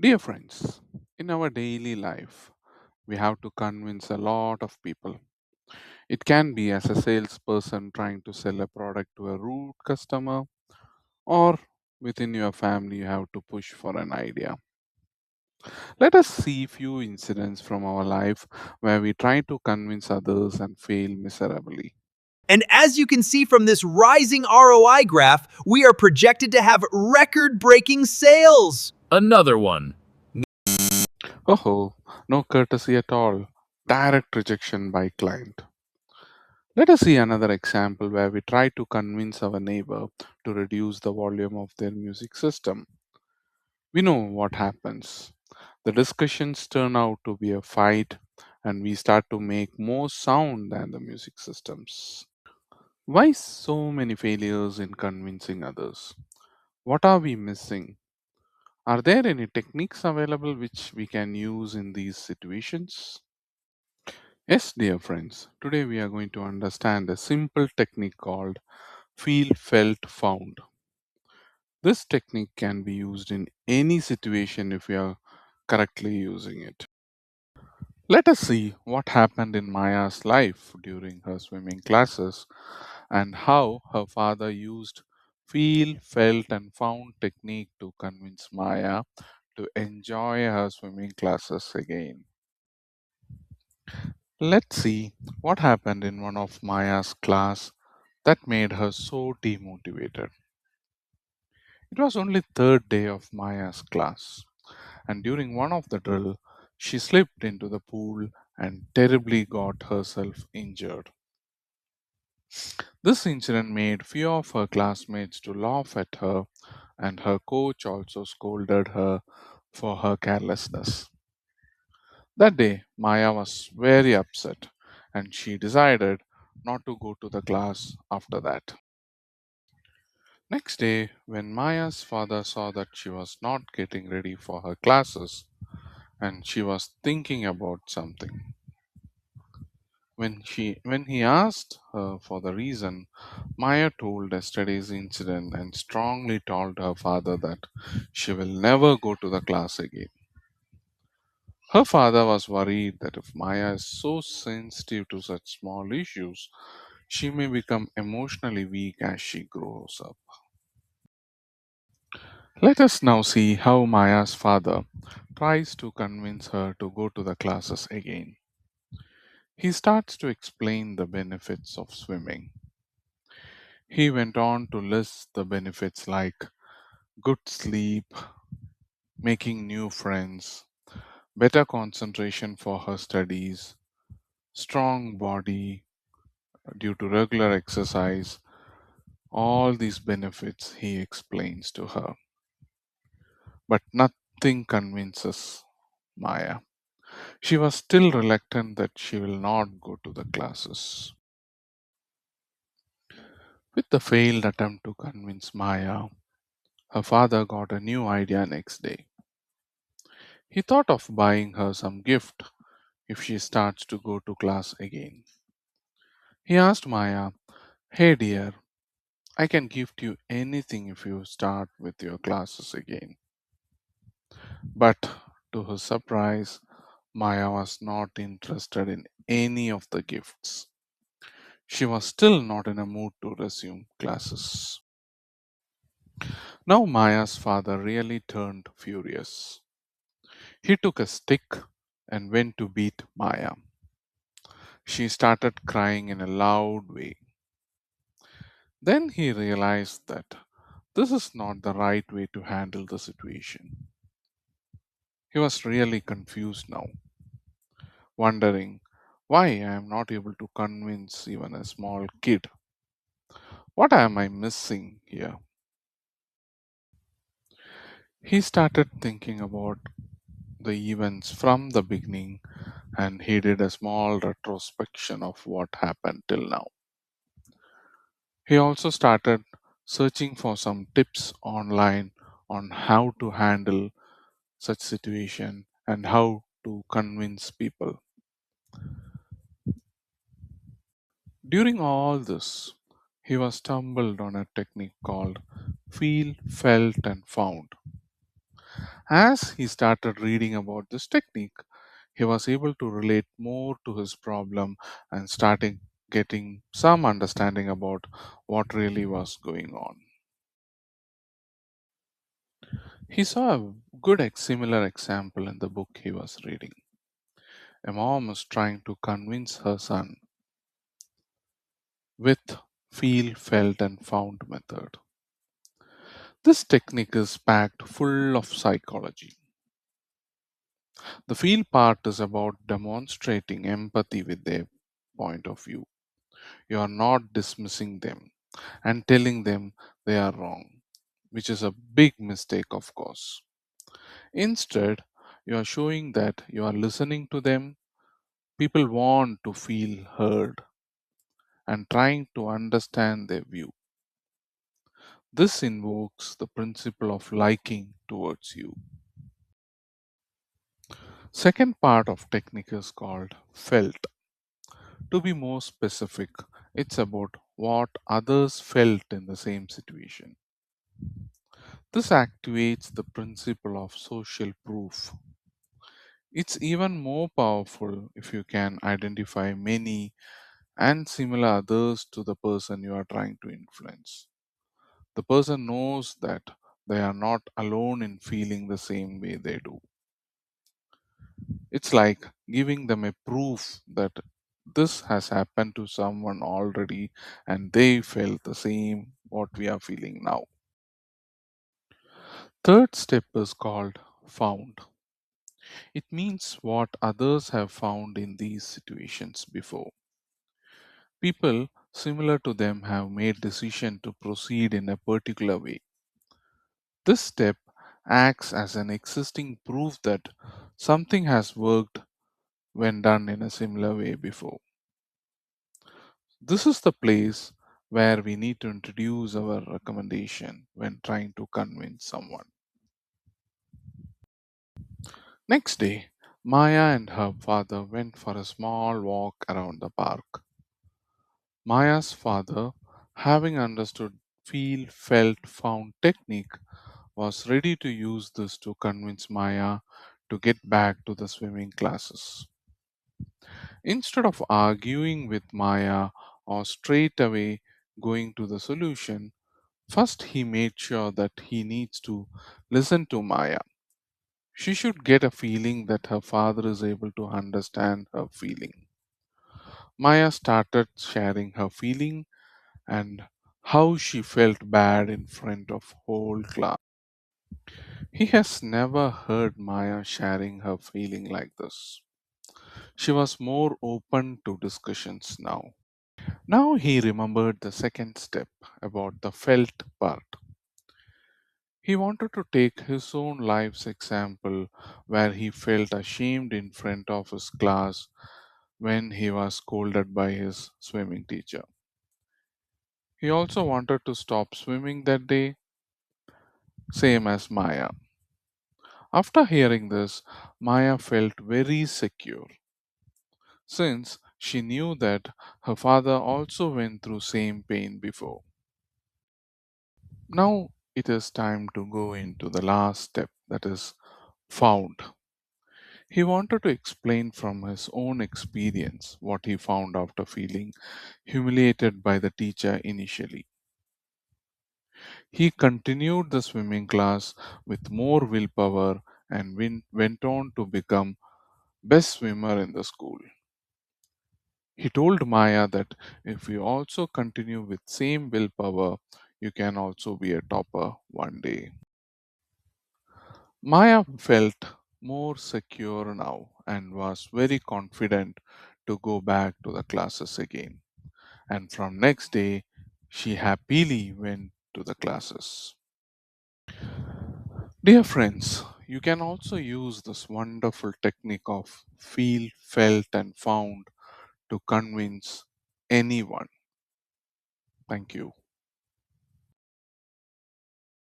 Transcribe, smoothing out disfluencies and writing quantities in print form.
Dear friends, in our daily life, we have to convince a lot of people. It can be as a salesperson trying to sell a product to a rude customer, or within your family, you have to push for an idea. Let us see few incidents from our life where we try to convince others and fail miserably. And as you can see from this rising ROI graph, we are projected to have record breaking sales. Another one. Oh, no courtesy at all. Direct rejection by client. Let us see another example where we try to convince our neighbor to reduce the volume of their music system. We know what happens. The discussions turn out to be a fight, and we start to make more sound than the music systems. Why so many failures in convincing others? What are we missing? Are there any techniques available which we can use in these situations? Yes, dear friends, today we are going to understand a simple technique called feel, felt, found. This technique can be used in any situation if we are correctly using it. Let us see what happened in Maya's life during her swimming classes and how her father used feel, felt, and found technique to convince Maya to enjoy her swimming classes again. Let's see what happened in one of Maya's class that made her so demotivated. It was only third day of Maya's class, and during one of the drill, she slipped into the pool and terribly got herself injured. This incident made few of her classmates to laugh at her, and her coach also scolded her for her carelessness. That day, Maya was very upset, and she decided not to go to the class after that. Next day, when Maya's father saw that she was not getting ready for her classes and she was thinking about something, when he asked her for the reason, Maya told yesterday's incident and strongly told her father that she will never go to the class again. Her father was worried that if Maya is so sensitive to such small issues, she may become emotionally weak as she grows up. Let us now see how Maya's father tries to convince her to go to the classes again. He starts to explain the benefits of swimming. He went on to list the benefits like good sleep, making new friends, better concentration for her studies, strong body due to regular exercise. All these benefits he explains to her. But nothing convinces Maya. She was still reluctant that she will not go to the classes. With the failed attempt to convince Maya, her father got a new idea next day. He thought of buying her some gift if she starts to go to class again. He asked Maya, "Hey dear, I can gift you anything if you start with your classes again." But to her surprise, Maya was not interested in any of the gifts. She was still not in a mood to resume classes. Now Maya's father really turned furious. He took a stick and went to beat Maya. She started crying in a loud way. Then he realized that this is not the right way to handle the situation. He was really confused now, wondering why I am not able to convince even a small kid. What am I missing here? He started thinking about the events from the beginning and he did a small retrospection of what happened till now. He also started searching for some tips online on how to handle such situation and how to convince people. During all this, he was stumbled on a technique called feel, felt, and found. As he started reading about this technique, he was able to relate more to his problem and starting getting some understanding about what really was going on. He saw a similar example in the book he was reading. A mom is trying to convince her son with feel, felt, and found method. This technique is packed full of psychology. The feel part is about demonstrating empathy with their point of view. You are not dismissing them and telling them they are wrong, which is a big mistake, of course. Instead, you are showing that you are listening to them. People want to feel heard and trying to understand their view. This invokes the principle of liking towards you. Second part of technique is called felt. To be more specific, it's about what others felt in the same situation. This activates the principle of social proof. It's even more powerful if you can identify many and similar others to the person you are trying to influence. The person knows that they are not alone in feeling the same way they do. It's like giving them a proof that this has happened to someone already and they felt the same what we are feeling now. Third step is called found. It means what others have found in these situations before. People similar to them have made decision to proceed in a particular way. This step acts as an existing proof that something has worked when done in a similar way before. This is the place where we need to introduce our recommendation when trying to convince someone. Next day, Maya and her father went for a small walk around the park. Maya's father, having understood feel, felt, found technique, was ready to use this to convince Maya to get back to the swimming classes. Instead of arguing with Maya or straight away going to the solution, first he made sure that he needs to listen to Maya. She should get a feeling that her father is able to understand her feeling. Maya started sharing her feeling and how she felt bad in front of whole class. He has never heard Maya sharing her feeling like this. She was more open to discussions now. Now he remembered the second step about the felt part. He wanted to take his own life's example where he felt ashamed in front of his class when he was scolded by his swimming teacher. He also wanted to stop swimming that day, same as Maya. After hearing this, Maya felt very secure since she knew that her father also went through same pain before. Now it is time to go into the last step, that is found. He wanted to explain from his own experience what he found after feeling humiliated by the teacher initially. He continued the swimming class with more willpower and went on to become best swimmer in the school. He told Maya that if you also continue with same willpower, you can also be a topper one day. Maya felt more secure now and was very confident to go back to the classes again. And from next day, she happily went to the classes. Dear friends, you can also use this wonderful technique of feel, felt, and found to convince anyone. Thank you.